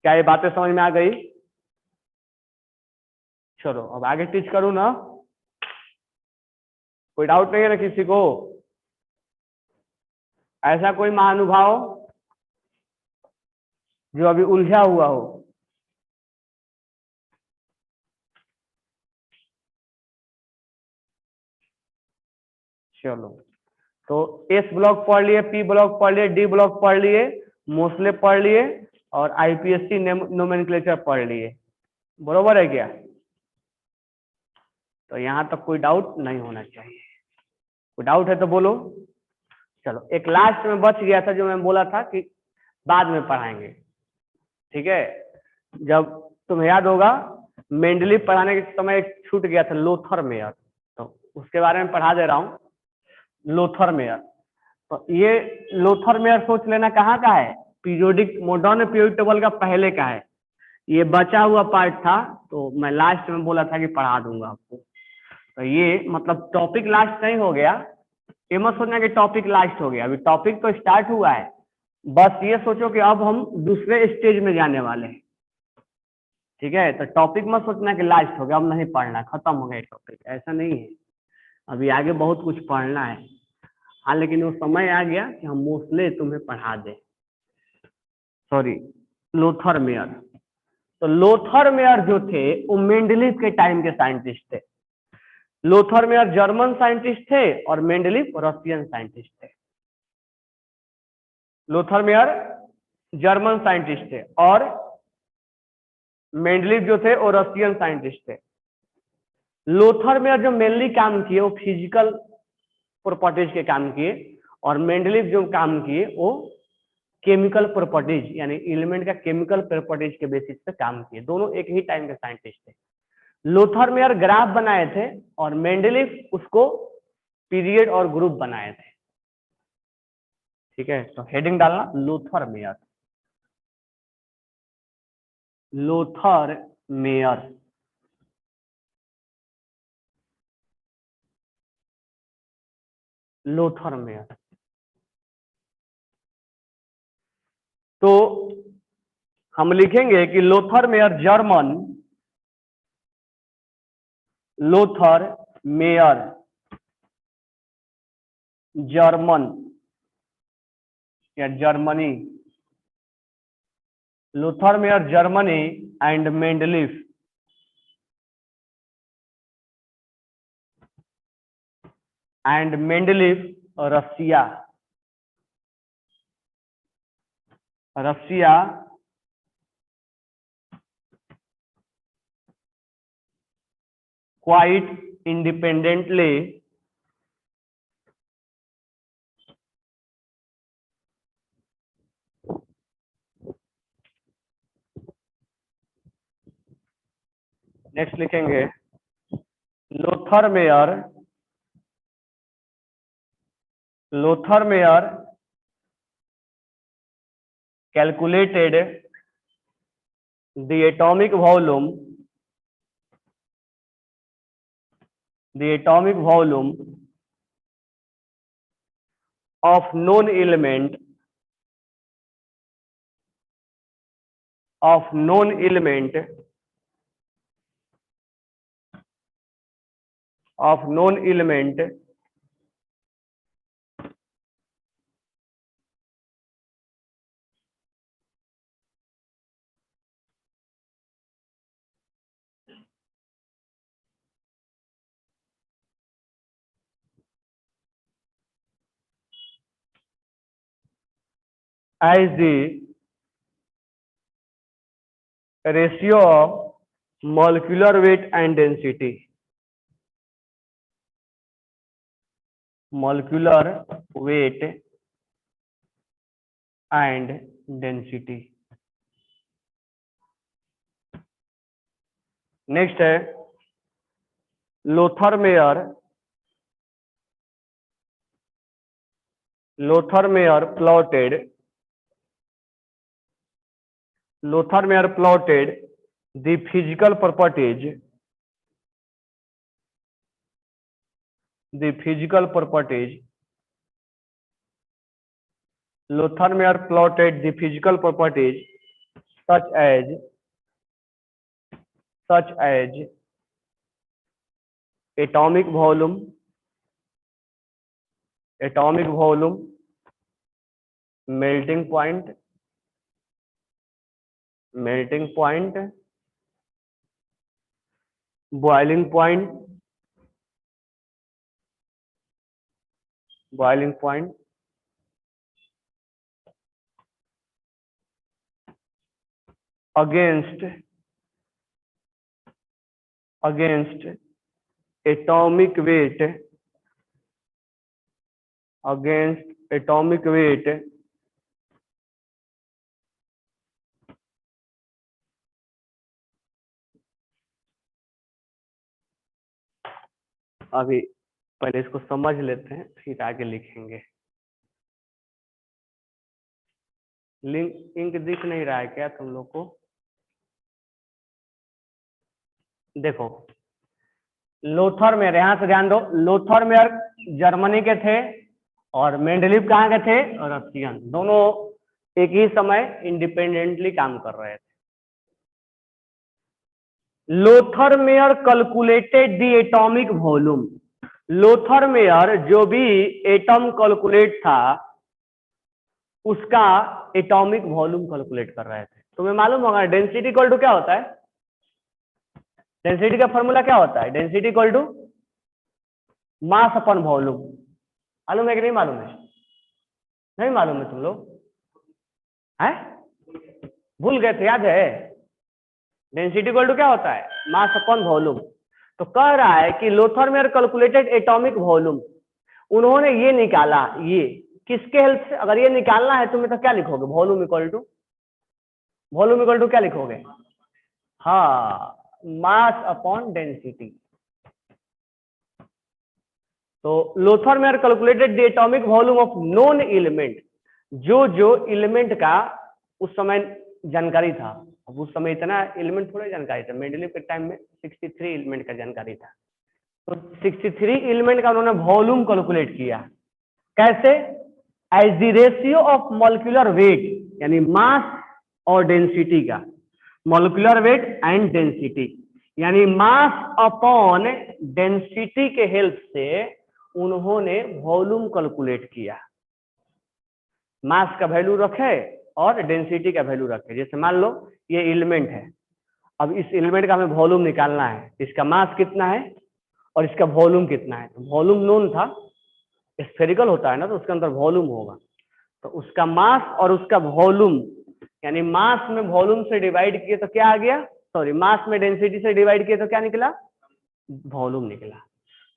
क्या ये बातें समझ में आ गई? चलो अब आगे टीच करूं ना, कोई डाउट नहीं है ना किसी को? ऐसा कोई महानुभाव जो अभी उलझा हुआ हो? चलो, तो एस ब्लॉक पढ़ लिए, पी ब्लॉक पढ़ लिए, डी ब्लॉक पढ़ लिए, मोस्ले पढ़ लिए, और आईपीएससी नोमेनक्लेचर पढ़ लिए। बरोबर है क्या? तो यहाँ तक कोई डाउट नहीं होना चाहिए। कोई डाउट है तो बोलो। चलो, एक लास्ट में बच गया था जो मैं बोला था कि बाद में पढ़ाएंगे। ठीक है, जब तुम्हें याद होगा मेंडलीव पढ़ाने के समय एक छूट गया था, लोथर मेयर, तो उसके बारे में पढ़ा दे रहा हूँ। लोथर मेयर, तो ये लोथर मेयर सोच लेना कहाँ का है, पीरियोडिक मॉडर्न पीरियोडिक टेबल का पहले का है। ये बचा हुआ पार्ट था, तो मैं लास्ट में बोला था कि पढ़ा दूंगा आपको। तो ये मतलब टॉपिक लास्ट नहीं हो गया, ये मत सोचना कि टॉपिक लास्ट हो गया, अभी टॉपिक तो स्टार्ट हुआ है। बस ये सोचो कि अब हम दूसरे स्टेज में जाने वाले हैं। ठीक है, तो टॉपिक मत सोचना कि लास्ट हो गया, अब नहीं पढ़ना, खत्म हो गया टॉपिक, ऐसा नहीं है। अभी आगे बहुत कुछ पढ़ना है। हाँ, लेकिन वो समय आ गया कि हम मोस्टली तुम्हें पढ़ा दें। Sorry, Lothar Meyer. तो लोथर मेयर जो थे वो मेंडलीव के टाइम के साइंटिस्ट थे। लोथर मेयर जर्मन साइंटिस्ट थे और मेंडलीव रशियन साइंटिस्ट थे। लोथर मेयर जर्मन साइंटिस्ट थे और मेंडलीव जो थे वो रशियन साइंटिस्ट थे। लोथर मेयर जो मेनली काम किए वो फिजिकल प्रॉपर्टीज के काम किए, और मेंडलीव जो काम किए वो केमिकल प्रॉपर्टीज यानी एलिमेंट का केमिकल प्रॉपर्टीज के बेसिस पे काम किए। दोनों एक ही टाइम के साइंटिस्ट थे। लोथर मेयर ग्राफ बनाए थे और मेंडलीव उसको पीरियड और ग्रुप बनाए थे। ठीक है, तो हेडिंग डालना Lothar Meyer. Lothar Meyer, Lothar Meyer. तो हम लिखेंगे कि Lothar Meyer German, Lothar Meyer German या Germany, Lothar Meyer Germany and Mendeleev Russia, Russia quite independently next लिखेंगे Lothar Meyer, Lothar Meyer calculated the atomic volume, the atomic volume of known element, of known element, of known element as the ratio of molecular weight and density, molecular weight and density। Next है Lothar Meyer, Lothar Meyer plotted, Lothar Meyer plotted the physical properties, the physical properties, Lothar Meyer plotted the physical properties such as atomic volume, atomic volume, melting point, melting point, boiling point, boiling point, against against atomic wait, against atomic wait अभी पहले इसको समझ लेते हैं फिर आगे लिखेंगे। Link ink दिख नहीं रहा है क्या तुम लोग को? देखो लोथर मेयर, यहां से ध्यान दो, लोथर मेयर जर्मनी के थे और मेंडलीव कहाँ के थे? रशियन। दोनों एक ही समय इंडिपेंडेंटली काम कर रहे थे। Lothar Meyer calculated the atomic volume, Lothar Meyer जो भी एटम कैलकुलेट था उसका एटॉमिक वॉल्यूम कैलकुलेट कर रहे थे। तुम्हें मालूम होगा डेंसिटी इक्वल टू क्या होता है? डेंसिटी का फॉर्मूला क्या होता है? Density equal to mass upon volume. मालूम है कि नहीं मालूम है? नहीं मालूम है तुम लोग हैं? भूल गए थे? याद है? डेंसिटी इक्वल टू क्या होता है? Mass upon volume. तो कह रहा है कि Lothar Meyer calculated atomic volume, उन्होंने ये निकाला, ये किसके हेल्प से? अगर ये निकालना है तुम्हें तो क्या लिखोगे? Volume equal to, volume equal to क्या लिखोगे? हाँ, मास अपॉन डेंसिटी। तो Lothar Meyer calculated the atomic volume of known element, जो जो एलिमेंट का उस समय जानकारी था। अब उस समय इतना एलिमेंट थोड़ा जानकारी था, मेंडलीव के टाइम में 63 एलिमेंट का जानकारी था। तो 63 एलिमेंट का उन्होंने वॉल्यूम कैलकुलेट किया। कैसे? As the ratio of molecular weight, यानी मास और डेंसिटी का, मॉलिक्यूलर वेट एंड डेंसिटी, यानी मास अपॉन डेंसिटी के हेल्प से उन्होंने वॉल्यूम कैलकुलेट किया। मास का वैल्यू रखे और डेंसिटी का वैल्यू रखे। जैसे मान लो ये एलिमेंट है, अब इस एलिमेंट का हमें वॉल्यूम निकालना है, इसका मास कितना है और इसका वॉल्यूम कितना है। वॉल्यूम नोन था, स्फेरिकल होता है ना तो उसके अंदर वॉल्यूम होगा, तो उसका मास और उसका वॉल्यूम, यानी मास में वॉल्यूम से डिवाइड किए तो क्या आ गया? सॉरी, मास में डेंसिटी से डिवाइड किए तो क्या निकला? वॉल्यूम निकला।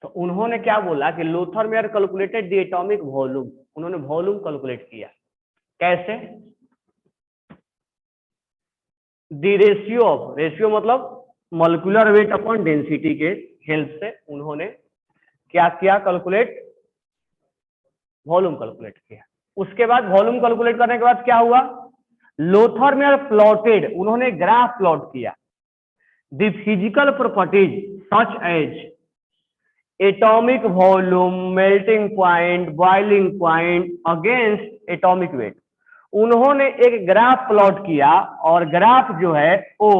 तो उन्होंने क्या बोला कि Lothar Meyer calculated the atomic volume, उन्होंने वॉल्यूम कैलकुलेट किया। कैसे? द रेशियो ऑफ, रेशियो मतलब मॉलिक्यूलर वेट अपॉन डेंसिटी के हेल्प से उन्होंने क्या किया? कैलकुलेट, वॉल्यूम कैलकुलेट किया। उसके बाद वॉल्यूम कैलकुलेट करने के बाद क्या हुआ? लोथर मेयर प्लॉटेड, उन्होंने ग्राफ प्लॉट किया the physical properties such as atomic volume, melting point, boiling point against atomic weight. उन्होंने एक ग्राफ प्लॉट किया और ग्राफ जो है वो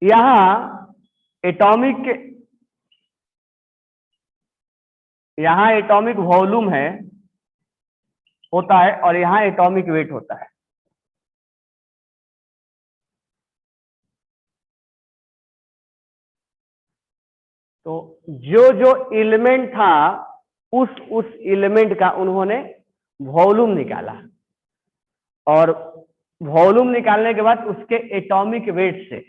यहां एटॉमिक वॉल्यूम है होता है और यहां एटॉमिक वेट होता है। तो जो जो एलिमेंट था उस एलिमेंट का उन्होंने वॉल्यूम निकाला और वॉल्यूम निकालने के बाद उसके एटॉमिक वेट से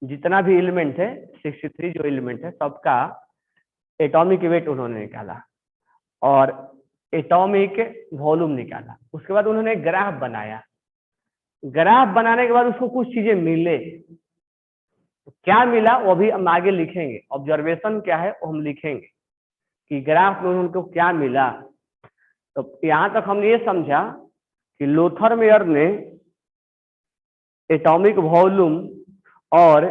जितना भी एलिमेंट है, 63 जो एलिमेंट है सबका एटॉमिक वेट उन्होंने निकाला और एटॉमिक वॉल्यूम निकाला। उसके बाद उन्होंने ग्राफ बनाया। ग्राफ बनाने के बाद उसको कुछ चीजें मिले, तो क्या मिला वो भी हम आगे लिखेंगे। ऑब्जर्वेशन क्या है वो हम लिखेंगे कि ग्राफ में उनको क्या मिला। तो यहां तक हमने ये समझा कि लोथर मेयर ने एटॉमिक वॉल्यूम और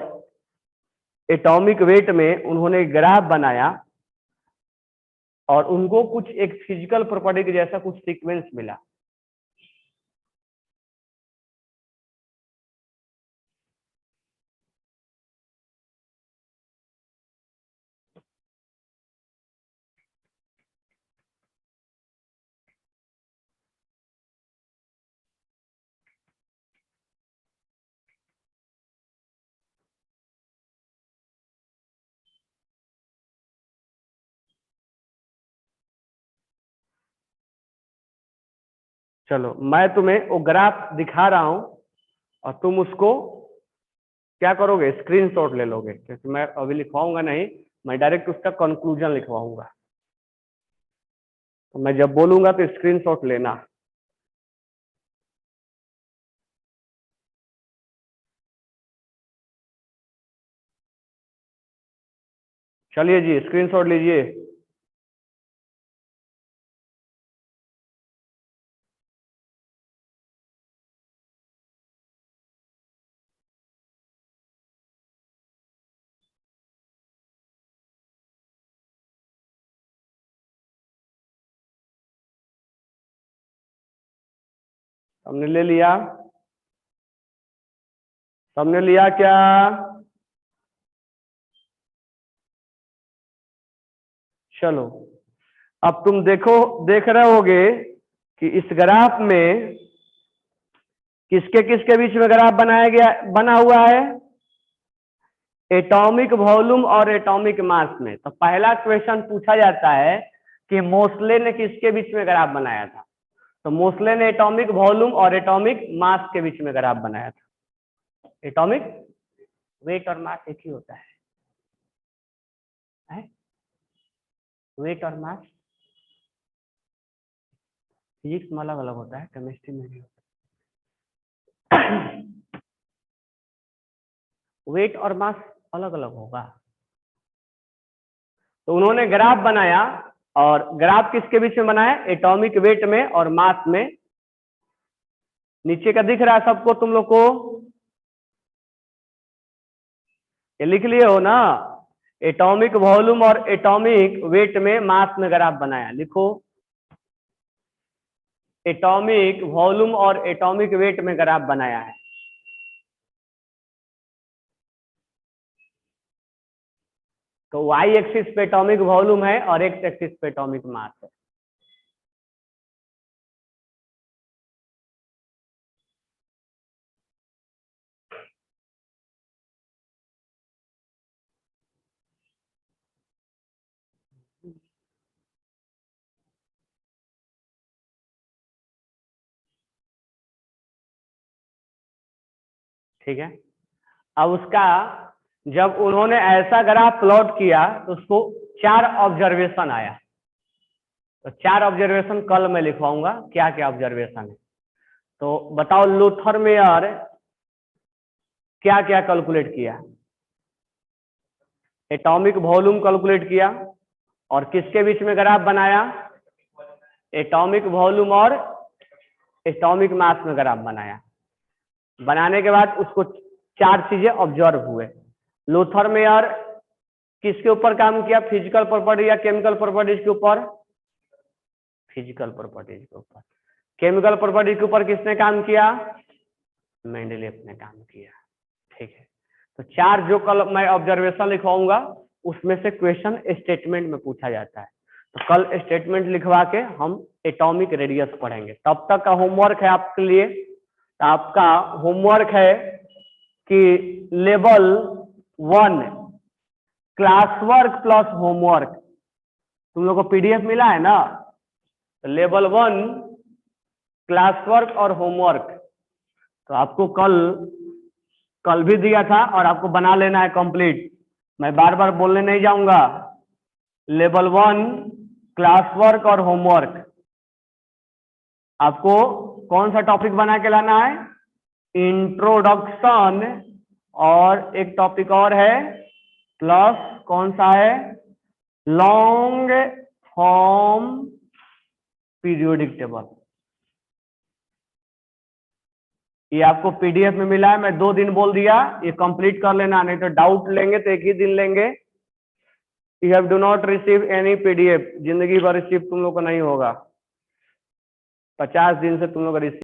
एटॉमिक वेट में उन्होंने ग्राफ बनाया और उनको कुछ एक फिजिकल प्रॉपर्टी के जैसा कुछ सीक्वेंस मिला। चलो मैं तुम्हें वो ग्राफ दिखा रहा हूं और तुम उसको क्या करोगे, स्क्रीनशॉट ले लोगे, क्योंकि मैं अभी लिखवाऊंगा नहीं, मैं डायरेक्ट उसका कंक्लूजन लिखवाऊंगा। तो मैं जब बोलूंगा तो स्क्रीनशॉट लेना। चलिए जी, स्क्रीनशॉट लीजिए। हमने ले लिया, सबने लिया क्या? चलो, अब तुम देखो, देख रहे होगे कि इस ग्राफ में किसके किसके बीच में ग्राफ बनाया गया, बना हुआ है? एटॉमिक वॉल्यूम और एटॉमिक मास में। तो पहला क्वेश्चन पूछा जाता है कि मोस्ले ने किसके बीच में ग्राफ बनाया था? तो मोस्ले ने एटॉमिक वॉल्यूम और एटॉमिक मास के बीच में ग्राफ बनाया था। एटॉमिक वेट और मास एक ही होता है? वेट और मास फिजिक्स में अलग अलग होता है, केमिस्ट्री में भी होता है। वेट और मास अलग अलग होगा। तो उन्होंने ग्राफ बनाया, और ग्राफ किसके बीच में बनाया? एटॉमिक वेट में और मास में। नीचे का दिख रहा है सबको, तुम लोग को? ये लिख लिए हो ना? एटॉमिक वॉल्यूम और एटॉमिक वेट में मास में ग्राफ बनाया, लिखो। एटॉमिक वॉल्यूम और एटॉमिक वेट में ग्राफ बनाया है। तो वाई एक्सिस पे एटॉमिक वॉल्यूम है और एक्स एक्सिस पे एटॉमिक मास है। ठीक है, अब उसका जब उन्होंने ऐसा ग्राफ प्लॉट किया तो उसको 4 ऑब्जर्वेशन आया। तो 4 ऑब्जर्वेशन कल मैं लिखवाऊंगा, क्या क्या ऑब्जर्वेशन है। तो बताओ, लूथर मेयर क्या क्या कैलकुलेट किया? एटॉमिक वॉल्यूम कैलकुलेट किया, और किसके बीच में ग्राफ बनाया? एटॉमिक वॉल्यूम और एटॉमिक मास में ग्राफ बनाया। बनाने के बाद उसको 4 चीजें ऑब्जर्व हुए। लूथर मेयर किसके ऊपर काम किया? फिजिकल प्रॉपर्टी या केमिकल प्रॉपर्टीज के ऊपर? फिजिकल प्रॉपर्टीज के ऊपर। केमिकल प्रॉपर्टी के ऊपर किसने काम किया? मेंडलीफ ने काम किया। ठीक है, तो 4 जो कल मैं ऑब्जर्वेशन लिखवाऊंगा उसमें से क्वेश्चन स्टेटमेंट में पूछा जाता है। तो कल स्टेटमेंट लिखवा के हम एटॉमिक रेडियस पढ़ेंगे। तब तक का होमवर्क है आपके लिए, आपका होमवर्क है कि level 1 class work plus homework, तुम लोग को पीडीएफ मिला है ना? तो लेवल 1 क्लास वर्क और होमवर्क तो आपको कल भी दिया था, और आपको बना लेना है कंप्लीट। मैं बार बार बोलने नहीं जाऊंगा। लेवल 1 क्लास वर्क और होमवर्क, आपको कौन सा टॉपिक बना के लाना है? इंट्रोडक्शन, और एक टॉपिक और है प्लस, कौन सा है? Long form periodic table. ये आपको पीडीएफ में मिला है, मैं 2 दिन बोल दिया, ये कंप्लीट कर लेना, नहीं तो डाउट लेंगे तो एक ही दिन लेंगे। You have do not receive any PDF, जिंदगी भर रिसीव तुम लोग को नहीं होगा। 50 दिन से तुम लोग रिसीव